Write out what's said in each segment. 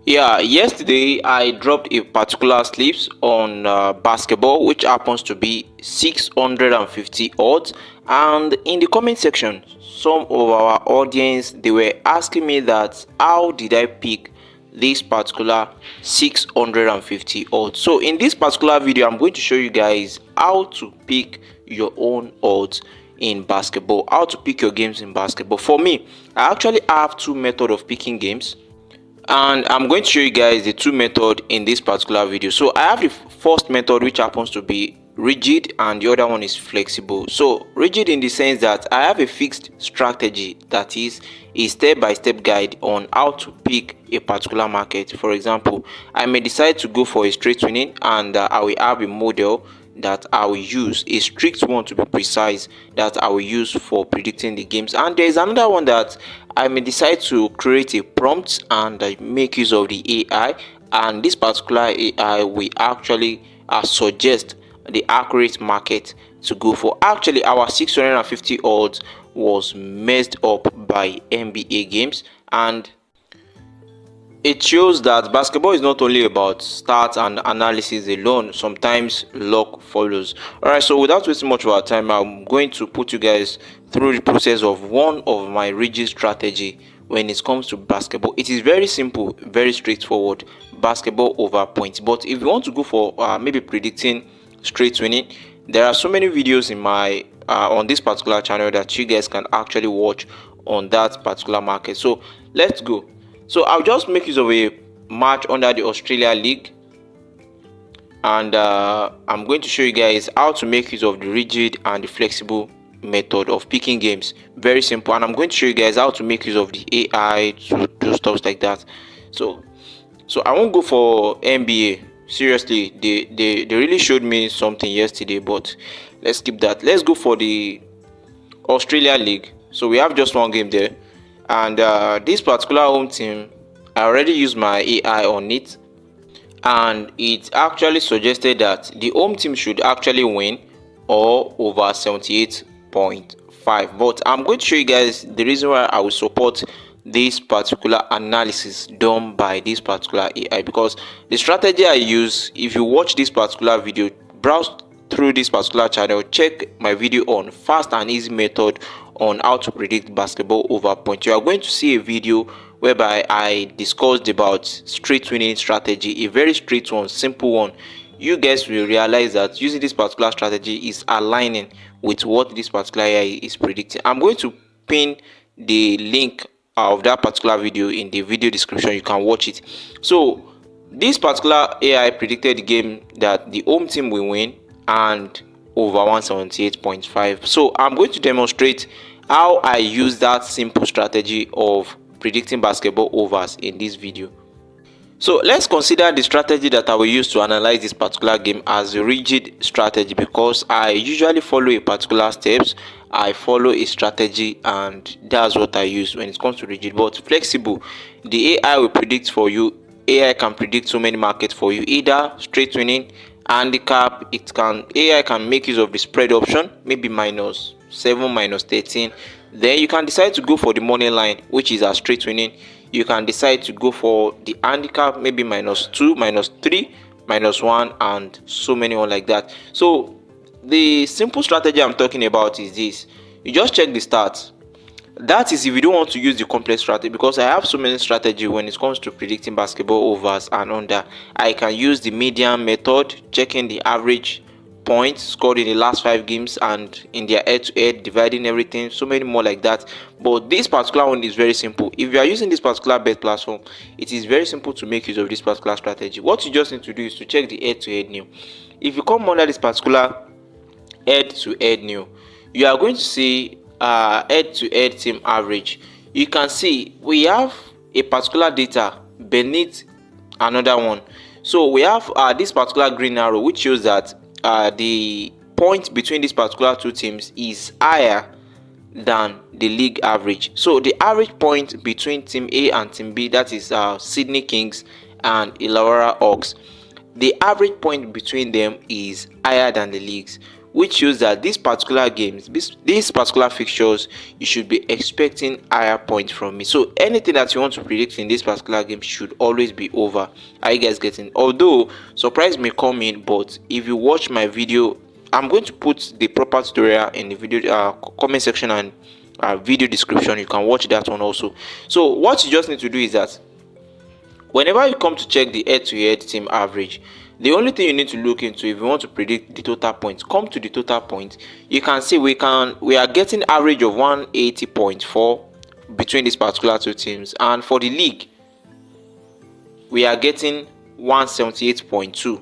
Yeah, yesterday I dropped a particular slips on basketball, which happens to be 650 odds. And in the comment section, some of our audience they were asking me that how did I pick this particular 650 odds. So in this particular video, I'm going to show you guys how to pick your own odds in basketball, how to pick your games in basketball. For me, I actually have two methods of picking games, and I'm going to show you guys the two method in this particular video. So I have the first method, which happens to be rigid, and the other one is flexible. So rigid in the sense that I have a fixed strategy, that is a step-by-step guide on how to pick a particular market. For example, I may decide to go for a straight winning, and I will have a model that I will use, a strict one to be precise, that I will use for predicting the games. And there is another one that I may decide to create a prompt and make use of the AI, and this particular AI will actually suggest the accurate market to go for. Actually, our 650 odds was messed up by NBA games, and it shows that basketball is not only about stats and analysis alone. Sometimes luck follows. All right, so without wasting much of our time, I'm going to put you guys through the process of one of my rigid strategy when it comes to basketball. It is very simple, very straightforward. Basketball over points. But if you want to go for maybe predicting straight winning, there are so many videos in my on this particular channel that you guys can actually watch on that particular market. So let's go. So I'll just make use of a match under the Australia League, and I'm going to show you guys how to make use of the rigid and the flexible method of picking games. Very simple, and I'm going to show you guys how to make use of the AI to do stuff like that. So I won't go for NBA. Seriously, they really showed me something yesterday, but let's skip that. Let's go for the Australia League. So we have just one game there, and this particular home team, I already used my AI on it, and it actually suggested that the home team should actually win or over 78.5. But I'm going to show you guys the reason why I will support this particular analysis done by this particular AI, because the strategy I use, if you watch this particular video, browse through this particular channel, check my video on fast and easy method on how to predict basketball over points. You are going to see a video whereby I discussed about straight winning strategy, a very straight one, simple one. You guys will realize that using this particular strategy is aligning with what this particular AI is predicting. I'm going to pin the link of that particular video in the video description. You can watch it. So this particular AI predicted the game that the home team will win and over 178.5. So I'm going to demonstrate how I use that simple strategy of predicting basketball overs in this video. So let's consider the strategy that I will use to analyze this particular game as a rigid strategy, because I usually follow a particular steps. I follow a strategy, and that's what I use when it comes to rigid. But flexible, the AI will predict for you. AI can predict so many markets for you, either straight winning, handicap. AI can make use of the spread option, maybe -7, -13. Then you can decide to go for the money line, which is a straight winning. You can decide to go for the handicap, maybe -2, -3, -1, and so many one like that. So the simple strategy I'm talking about is this: you just check the stats. That is if you don't want to use the complex strategy, because I have so many strategy when it comes to predicting basketball overs and under. I can use the median method, checking the average points scored in the last 5 games and in their head-to-head, dividing everything, so many more like that. But this particular one is very simple. If you are using this particular bet platform, it is very simple to make use of this particular strategy. What you just need to do is to check the head-to-head new. If you come under this particular head-to-head new, you are going to see head-to-head team average. You can see we have a particular data beneath another one. So we have this particular green arrow, which shows that the point between these particular two teams is higher than the league average. So the average point between team A and team B, that is Sydney Kings and Illawarra Hawks, the average point between them is higher than the leagues. which shows that these particular games, these particular fixtures, you should be expecting higher points from me. So anything that you want to predict in this particular game should always be over. Are you guys getting? Although surprise may come in, but if you watch my video, I'm going to put the proper tutorial in the video comment section and video description. You can watch that one also. So what you just need to do is that whenever you come to check the head-to-head team average, the only thing you need to look into if you want to predict the total points, come to the total points. You can see we are getting average of 180.4 between these particular two teams, and for the league we are getting 178.2.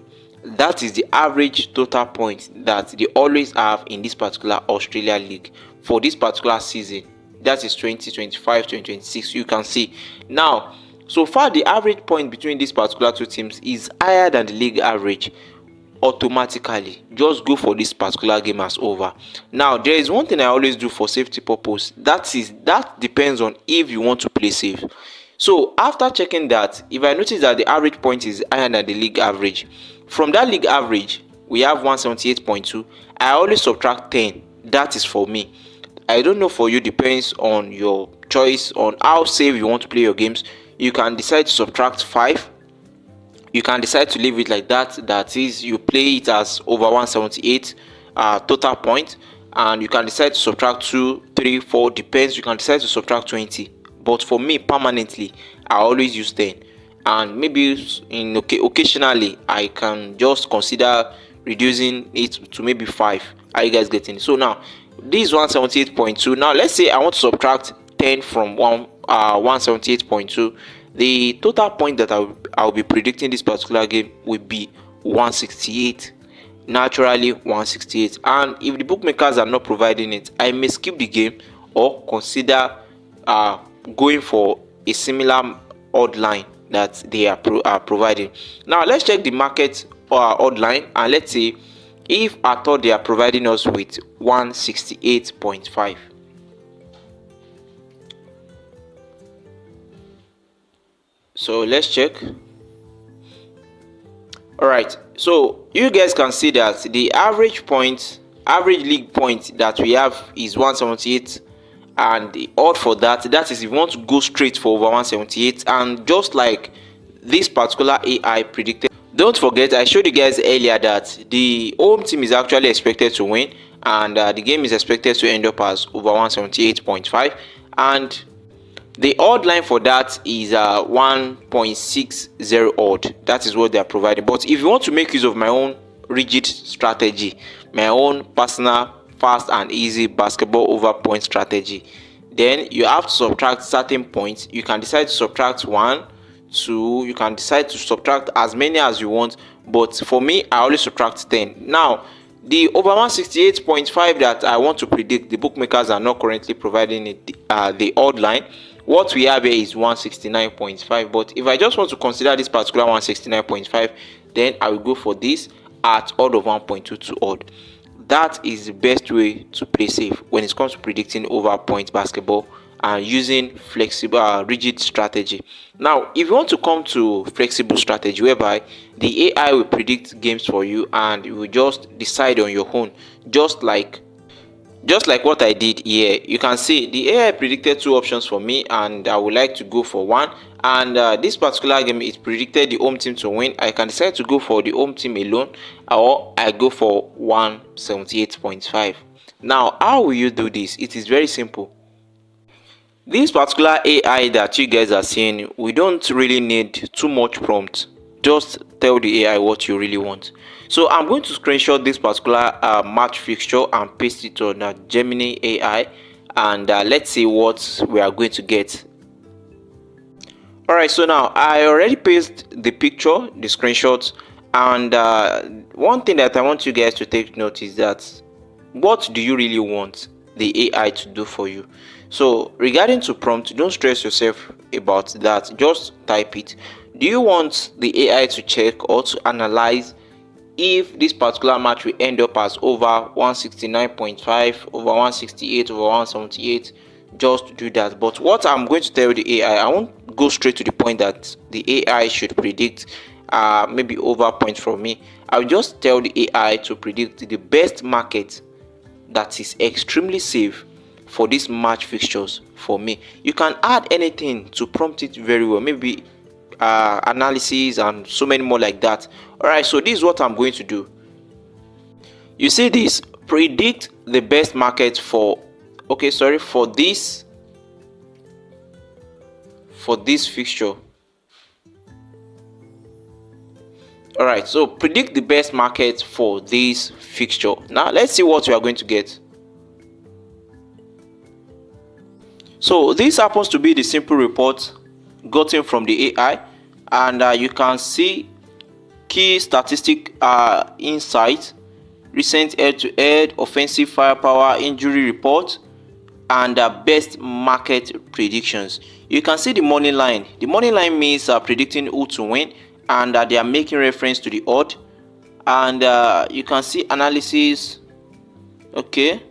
that is the average total points that they always have in this particular Australia league for this particular season, that is 2025-2026. You can see now, so far the average point between these particular two teams is higher than the league average. Automatically just go for this particular game as over. Now there is one thing I always do for safety purpose, that depends on if you want to play safe. So after checking that, if I notice that the average point is higher than the league average, from that league average we have 178.2, I always subtract 10. That is for me. I don't know for you, depends on your choice on how safe you want to play your games. You can decide to subtract 5. You can decide to leave it like that, that is you play it as over 178 total point, and you can decide to subtract 2, 3, 4, depends. You can decide to subtract 20, but for me permanently I always use 10, and maybe occasionally I can just consider reducing it to maybe 5. Are you guys getting it? So now this 178.2, now let's say I want to subtract 10 from 178.2. the total point that I'll be predicting this particular game will be 168. Naturally 168, and if the bookmakers are not providing it, I may skip the game or consider going for a similar odd line that they are providing. Now let's check the market odd line, and let's see if I thought they are providing us with 168.5. So let's check. All right, so you guys can see that the average league point that we have is 178, and the odd for that is if you want to go straight for over 178. And just like this particular AI predicted, don't forget I showed you guys earlier that the home team is actually expected to win, and the game is expected to end up as over 178.5, and the odd line for that is 1.60 odd. That is what they are providing. But if you want to make use of my own rigid strategy, my own personal fast and easy basketball over point strategy, then you have to subtract certain points. You can decide to subtract 1, 2, you can decide to subtract as many as you want, but for me I always subtract 10. Now the over 168.5 that I want to predict, the bookmakers are not currently providing it, the odd line. What we have here is 169.5, but if I just want to consider this particular 169.5, then I will go for this at odd of 1.22 odd. That is the best way to play safe when it comes to predicting over point basketball and using flexible rigid strategy. Now if you want to come to flexible strategy, whereby the AI will predict games for you and you will just decide on your own, just like what I did here. You can see the AI predicted 2 options for me, and I would like to go for 1. And this particular game, it predicted the home team to win. I can decide to go for the home team alone, or I go for 178.5. Now how will you do this? It is very simple. This particular AI that you guys are seeing, we don't really need too much prompt. Just tell the AI what you really want. So I'm going to screenshot this particular match fixture and paste it on Gemini AI, and let's see what we are going to get. Alright, so now I already pasted the picture, the screenshot, and one thing that I want you guys to take note is that what do you really want the AI to do for you? So regarding to prompt, don't stress yourself about that, just type it. Do you want the AI to check or to analyze if this particular match will end up as over 169.5, over 168, over 178? Just do that. But what I'm going to tell the AI, I won't go straight to the point that the AI should predict maybe over points from me, I'll just tell the AI to predict the best market that is extremely safe for these match fixtures for me. You can add anything to prompt it very well, maybe analysis and so many more like that. All right, so this is what I'm going to do. You see this, predict the best market for for this fixture. All right, so predict the best market for this fixture. Now let's see what we are going to get. So this happens to be the simple report gotten from the AI, and you can see key statistic insight, recent head-to-head, offensive firepower, injury report, and best market predictions. You can see the money line. The money line means predicting who to win, and they are making reference to the odd. And you can see analysis. Okay,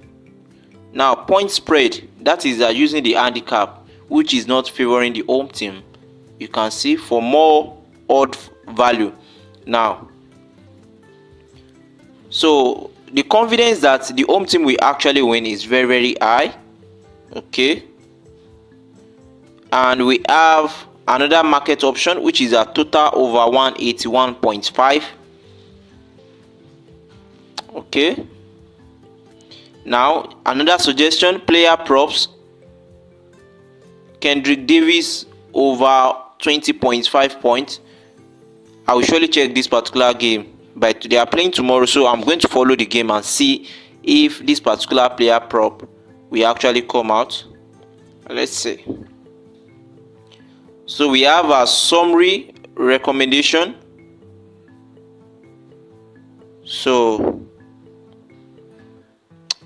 now point spread, that is using the handicap, which is not favoring the home team. You can see for more odd value. Now, so the confidence that the home team will actually win is very, very high. Okay, and we have another market option, which is a total over 181.5. okay, now another suggestion, player props, Kendrick Davis over 20.5 points. I will surely check this particular game, but they are playing tomorrow, so I'm going to follow the game and see if this particular player prop will actually come out. Let's see. So we have a summary recommendation. So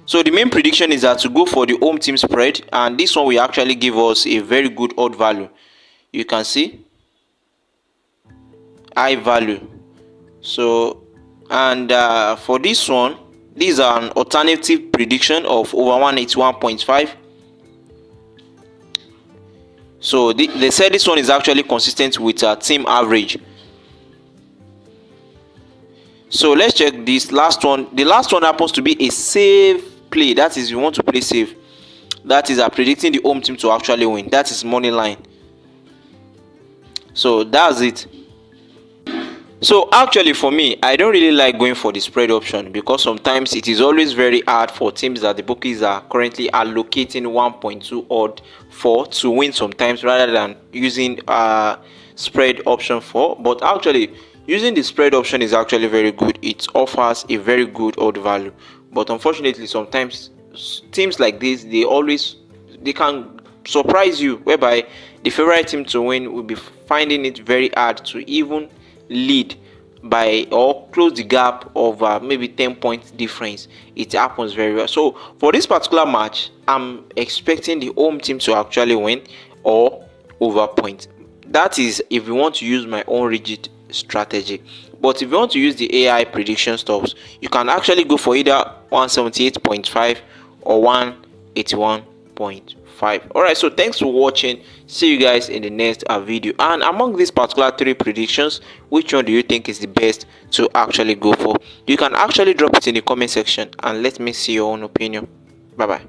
the main prediction is that to go for the home team spread, and this one will actually give us a very good odd value. You can see high value. So, and for this one, this is an alternative prediction of over 181.5. So they said this one is actually consistent with team average. So let's check this last one. The last one happens to be a safe play. That is, you want to play safe. That is predicting the home team to actually win. That is money line. So that's it. So actually for me, I don't really like going for the spread option, because sometimes it is always very hard for teams that the bookies are currently allocating 1.2 odd for to win sometimes, rather than using spread option for. But actually using the spread option is actually very good. It offers a very good odd value, but unfortunately sometimes teams like this, they can surprise you, whereby the favorite team to win will be finding it very hard to even lead by or close the gap of maybe 10 point difference. It happens very well. So for this particular match, I'm expecting the home team to actually win or over point. That is if you want to use my own rigid strategy. But if you want to use the AI prediction stuffs, you can actually go for either 178.5 or 181.5. All right, so thanks for watching. See you guys in the next video. And among these particular 3 predictions, which one do you think is the best to actually go for? You can actually drop it in the comment section and let me see your own opinion. Bye bye.